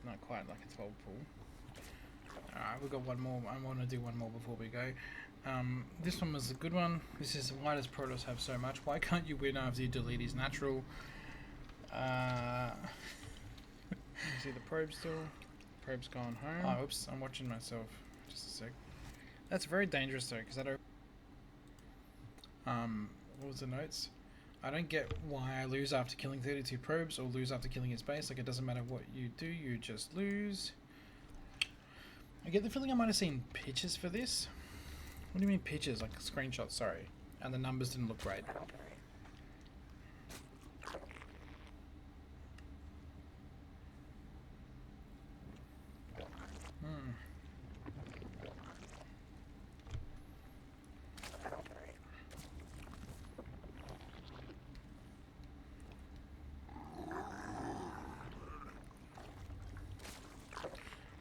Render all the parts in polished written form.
not quite like a 12 pool. Alright, we've got one more. I want to do one more before we go. This one was a good one. This is, why does Protoss have so much? Why can't you win after you delete his natural? You see the probe still? Probe's gone home. Oh, oops, I'm watching myself. Just a sec. That's very dangerous though, because I don't... what was the notes? I don't get why I lose after killing 32 probes or lose after killing his base. Like, it doesn't matter what you do, you just lose. I get the feeling I might have seen pictures for this. What do you mean pictures? Like screenshots, sorry. And the numbers didn't look great.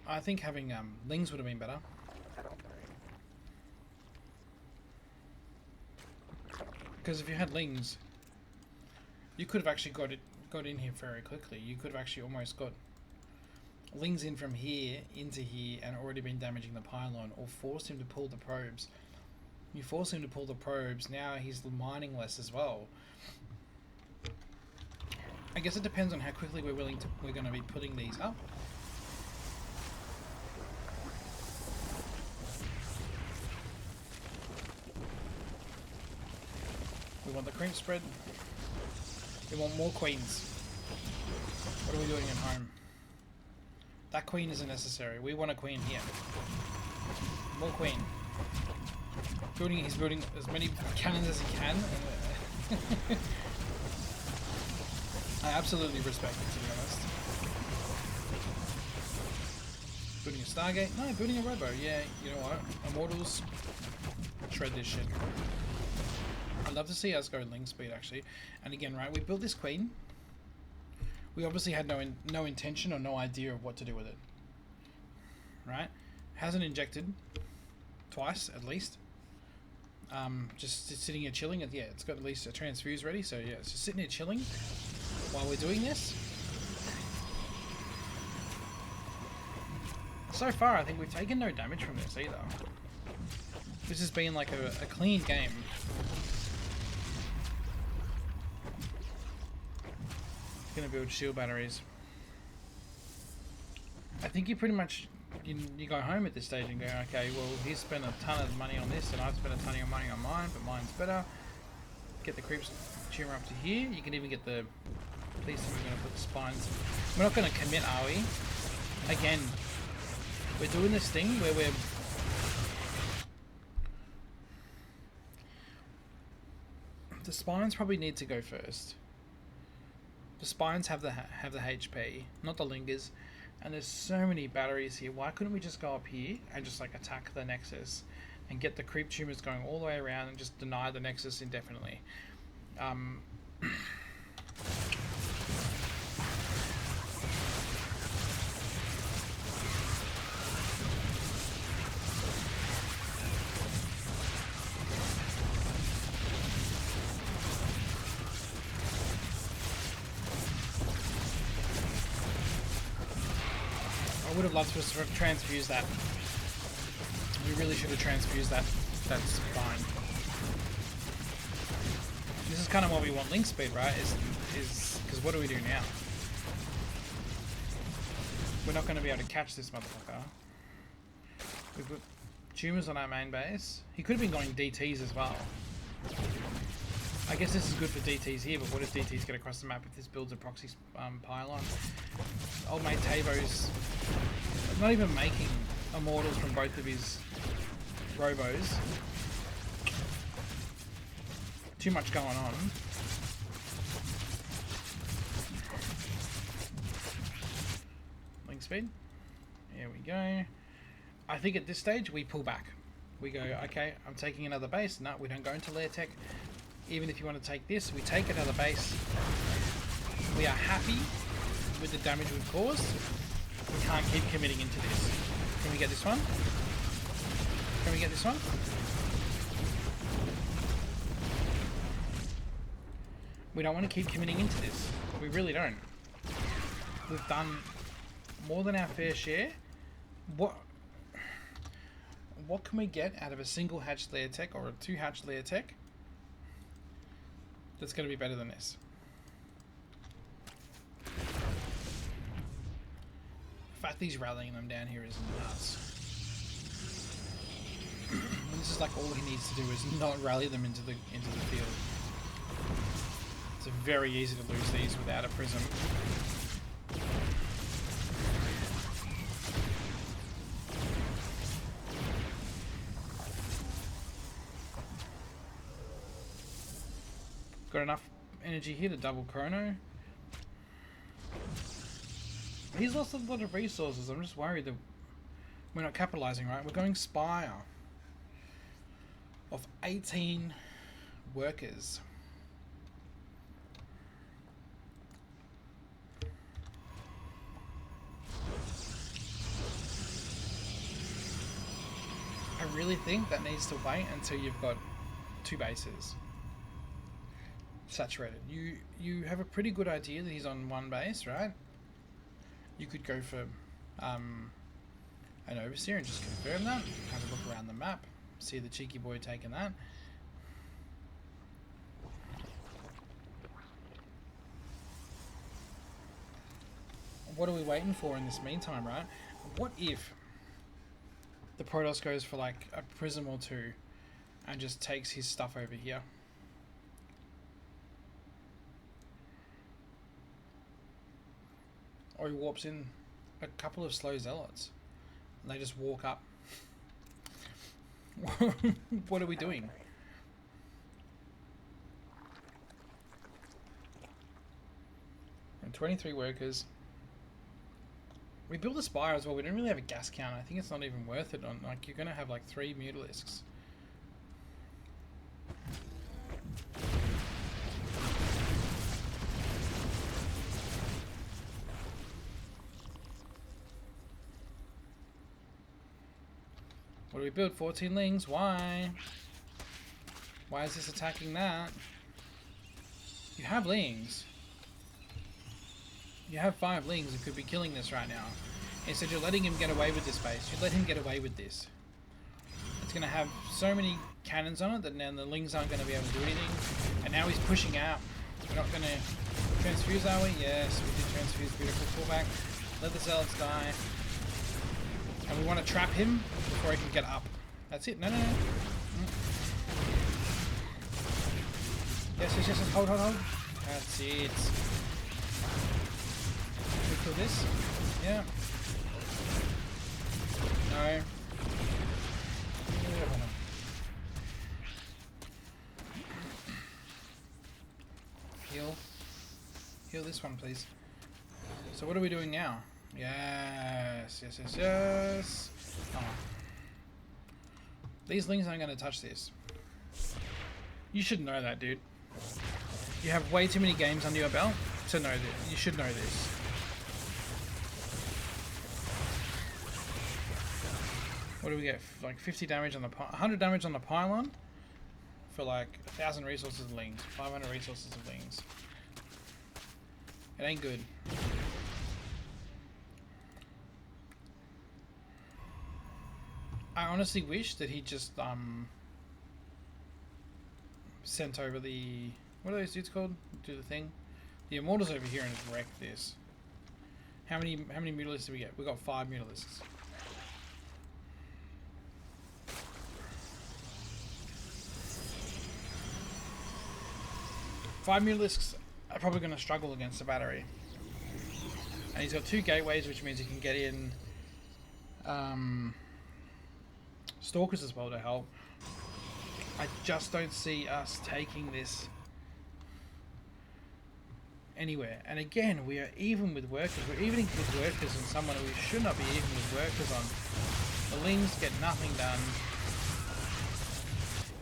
I think having lings would have been better. Because if you had lings, you could have actually got in here very quickly. You could have actually almost got lings in from here into here and already been damaging the pylon, or forced him to pull the probes. You force him to pull the probes, now he's mining less as well. I guess it depends on how quickly we're going to be putting these up. We want the cream spread. We want more queens. What are we doing at home? That queen isn't necessary. We want a queen here. More queen. He's building as many cannons as he can. I absolutely respect it, to be honest. Building a Stargate? No, building a Robo. Yeah, you know what? Immortals. Shred this shit. I'd love to see us go ling speed, actually. And again, right, we built this queen. We obviously had no intention or no idea of what to do with it. Right? Hasn't injected twice, at least. Just sitting here chilling. Yeah, it's got at least a transfuse ready. So yeah, it's just sitting here chilling while we're doing this. So far, I think we've taken no damage from this either. This has been like a clean game. Gonna build shield batteries. I think you pretty much you go home at this stage and go, okay, well, he's spent a ton of money on this and I've spent a ton of money on mine, but mine's better. Get the creeps tumor up to here. You can even get the... Please tell me we're gonna put the spines. We're not gonna commit, are we? Again, we're doing this thing where we're... The spines probably need to go first. The spines have the HP, not the lingers, and there's so many batteries here. Why couldn't we just go up here and just like attack the nexus and get the creep tumors going all the way around and just deny the nexus indefinitely? I would have loved to have transfused that. We really should have transfused that spine. This is kind of what we want link speed, right? Is because what do we do now? We're not going to be able to catch this motherfucker. We've got tumors on our main base. He could have been going DTs as well. I guess this is good for DTs here, but what if DTs get across the map if this builds a proxy pylon? Old mate Tavo's not even making immortals from both of his robos. Too much going on. Link speed. Here we go. I think at this stage we pull back. We go, okay, I'm taking another base. No, we don't go into lair tech. Even if you want to take this, we take another base. We are happy with the damage we've caused. We can't keep committing into this. Can we get this one? Can we get this one? We don't want to keep committing into this. We really don't. We've done more than our fair share. What can we get out of a single hatched layer tech or a 2 hatched layer tech that's going to be better than this? The fact that he's rallying them down here is nuts. This is like all he needs to do is not rally them into the field. It's very easy to lose these without a prism. Got enough energy here to double chrono. He's lost a lot of resources. I'm just worried that we're not capitalizing, right? We're going Spire of 18 workers. I really think that needs to wait until you've got 2 bases saturated. You have a pretty good idea that he's on 1 base, right? You could go for an overseer and just confirm that. Have a look around the map, see the cheeky boy taking that. What are we waiting for in this meantime, right? What if the Protoss goes for like a prism or 2 and just takes his stuff over here? Or he warps in a couple of slow zealots and they just walk up. What are we doing? And 23 workers. We built a Spire as well. We don't really have a gas counter. I think it's not even worth it. On like you're gonna have like 3 Mutalisks. What do we build? 14 lings. Why? Why is this attacking that? You have lings. You have 5 lings that could be killing this right now. Instead, you're letting him get away with this base. You let him get away with this. It's going to have so many cannons on it that now the lings aren't going to be able to do anything. And now he's pushing out. We're not going to transfuse, are we? Yes, we did transfuse. Beautiful pullback. Let the zealots die. And we want to trap him before he can get up. That's it. No, no, no. Yes, yes, yes. Hold, hold, hold. That's it. Can we kill this? Yeah. No. Heal. Heal this one, please. So what are we doing now? Yes, yes, yes, yes. Oh. These lings aren't going to touch this. You should know that, dude. You have way too many games under your belt to know that. You should know this. What do we get? Like 50 damage on the 100 damage on the pylon for like 1,000 resources of lings, 500 resources of lings. It ain't good. I honestly wish that he just sent over the, what are those dudes called? Do the thing. The Immortals over here and just wreck this. How many Mutalisks do we get? We got 5 Mutalisks. Five Mutalisks are probably going to struggle against the battery. And he's got 2 gateways, which means he can get in Stalkers as well to help. I just don't see us taking this anywhere. And again, we are even with workers. We're evening with workers on someone we should not be even with workers on. The lings get nothing done.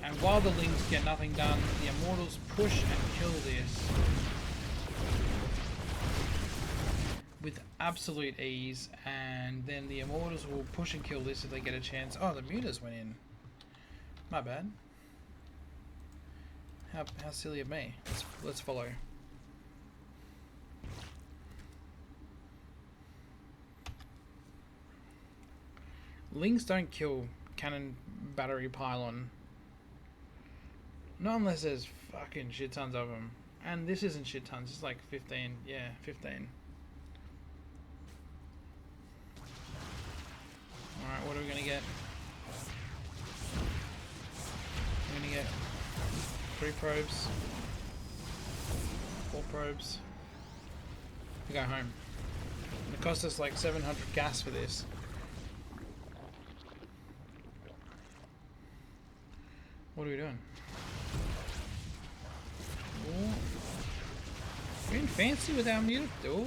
And while the lings get nothing done, the Immortals push and kill this with absolute ease, and then the Immortals will push and kill this if they get a chance. Oh, the Mutas went in. My bad. How silly of me. Let's follow. Lings don't kill cannon battery pylon. Not unless there's fucking shit tons of them. And this isn't shit tons, it's like 15. Yeah, 15. Alright, what are we gonna get? We're gonna get 3 probes. 4 probes. We go home. It cost us like 700 gas for this. What are we doing? Ooh. Getting fancy with our mutant. Ooh.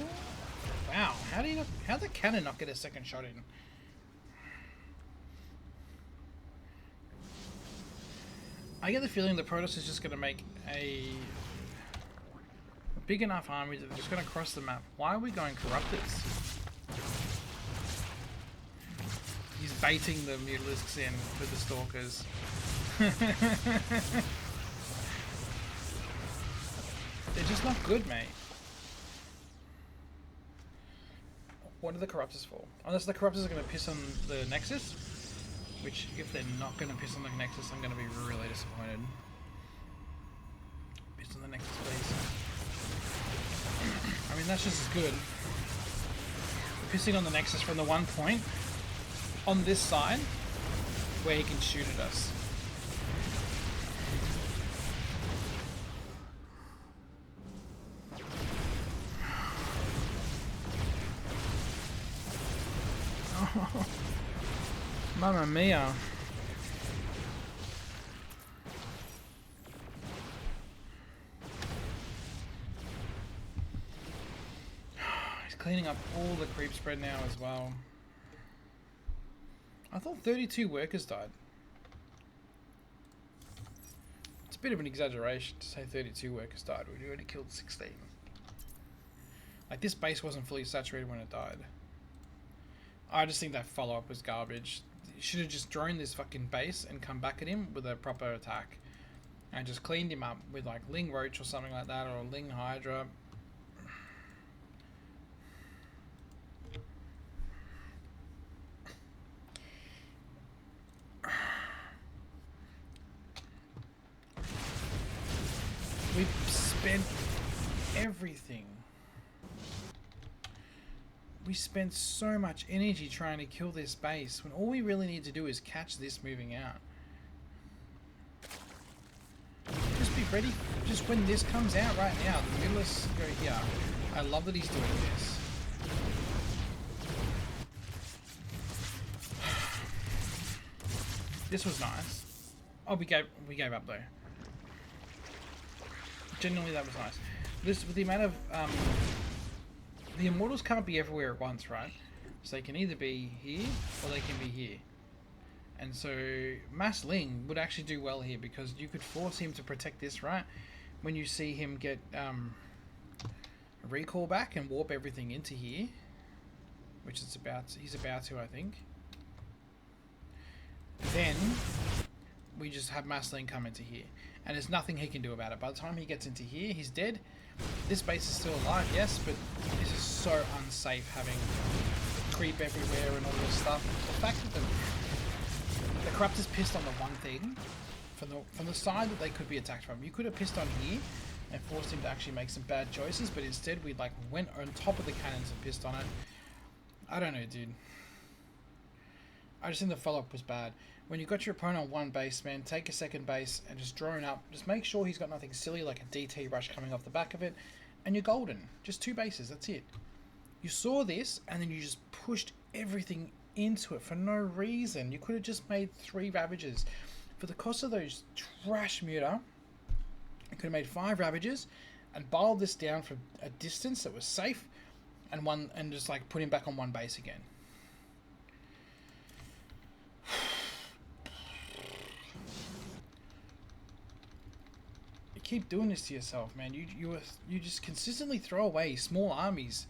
Wow, how'd the cannon not get a second shot in? I get the feeling the Protoss is just going to make a big enough army that they're just going to cross the map. Why are we going Corruptors? He's baiting the Mutalisks in with the Stalkers. They're just not good, mate. What are the Corruptors for? Unless the Corruptors are going to piss on the Nexus. Which, if they're not going to piss on the Nexus, I'm going to be really disappointed. Piss on the Nexus, please. I mean, that's just as good. We're pissing on the Nexus from the one point on this side where he can shoot at us. Oh. Mamma mia. He's cleaning up all the creep spread now as well. I thought 32 workers died. It's a bit of an exaggeration to say 32 workers died. We already killed 16. Like, this base wasn't fully saturated when it died. I just think that follow-up was garbage. You should have just droned this fucking base and come back at him with a proper attack. And just cleaned him up with like Ling Roach or something like that, or Ling Hydra. We've spent everything. We spent so much energy trying to kill this base when all we really need to do is catch this moving out. Just be ready. Just when this comes out right now, the Mutalisks go here. I love that he's doing this. This was nice. Oh, we gave up though. Genuinely, that was nice. This with the amount of the Immortals can't be everywhere at once, right? So they can either be here or they can be here. And so Mass Ling would actually do well here because you could force him to protect this, right? When you see him get a recall back and warp everything into here, which he's about to, I think. Then we just have Mass Ling come into here. And there's nothing he can do about it. By the time he gets into here, he's dead. This base is still alive, yes, but this is so unsafe having creep everywhere and all this stuff. The fact that the Corruptors pissed on the one thing from the side that they could be attacked from. You could have pissed on here and forced him to actually make some bad choices, but instead we like went on top of the cannons and pissed on it. I don't know, dude. I just think the follow-up was bad. When you've got your opponent on one base, man, take a second base and just drone up. Just make sure he's got nothing silly like a DT rush coming off the back of it, and you're golden. Just 2 bases, that's it. You saw this, and then you just pushed everything into it for no reason. You could have just made 3 Ravagers. For the cost of those trash muta, you could have made 5 Ravagers and bowled this down for a distance that was safe, and just like put him back on one base again. Keep doing this to yourself, man. You just consistently throw away small armies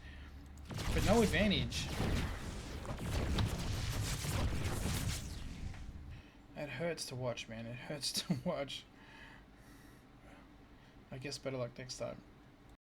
for no advantage. It hurts to watch, man. It hurts to watch. I guess better luck next time.